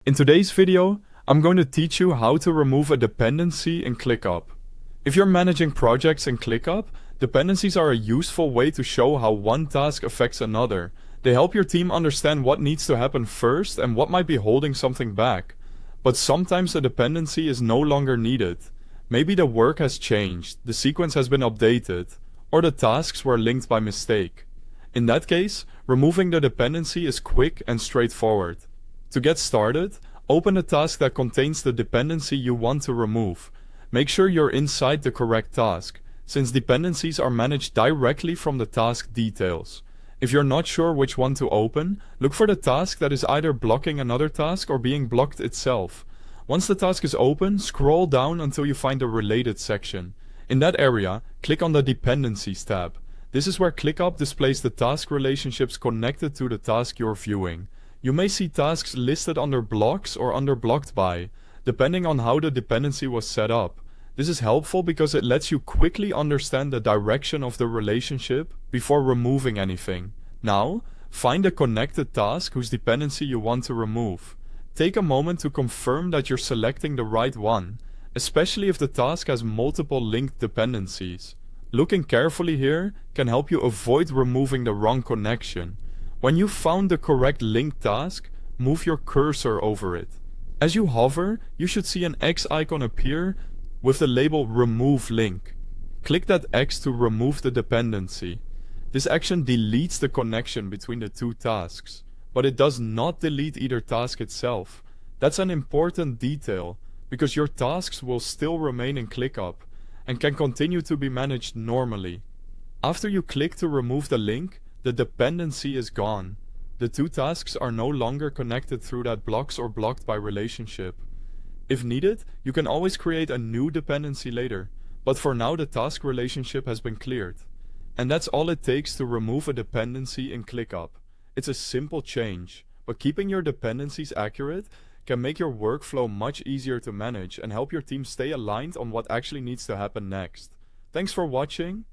In today's video, I'm going to teach you how to remove a dependency in ClickUp. If you're managing projects in ClickUp, dependencies are a useful way to show how one task affects another. They help your team understand what needs to happen first and what might be holding something back. But sometimes a dependency is no longer needed. Maybe the work has changed, the sequence has been updated, or the tasks were linked by mistake. In that case, removing the dependency is quick and straightforward. To get started, open a task that contains the dependency you want to remove. Make sure you're inside the correct task, since dependencies are managed directly from the task details. If you're not sure which one to open, look for the task that is either blocking another task or being blocked itself. Once the task is open, scroll down until you find the related section. In that area, click on the Dependencies tab. This is where ClickUp displays the task relationships connected to the task you're viewing. You may see tasks listed under blocks or under blocked by, depending on how the dependency was set up. This is helpful because it lets you quickly understand the direction of the relationship before removing anything. Now, find a connected task whose dependency you want to remove. Take a moment to confirm that you're selecting the right one, especially if the task has multiple linked dependencies. Looking carefully here can help you avoid removing the wrong connection. When you've found the correct linked task, move your cursor over it. As you hover, you should see an X icon appear with the label Remove Link. Click that X to remove the dependency. This action deletes the connection between the two tasks, but it does not delete either task itself. That's an important detail, because your tasks will still remain in ClickUp and can continue to be managed normally. After you click to remove the link, the dependency is gone. The two tasks are no longer connected through that blocks or blocked by relationship. If needed, you can always create a new dependency later, but for now the task relationship has been cleared. And that's all it takes to remove a dependency in ClickUp. It's a simple change, but keeping your dependencies accurate can make your workflow much easier to manage and help your team stay aligned on what actually needs to happen next. Thanks for watching.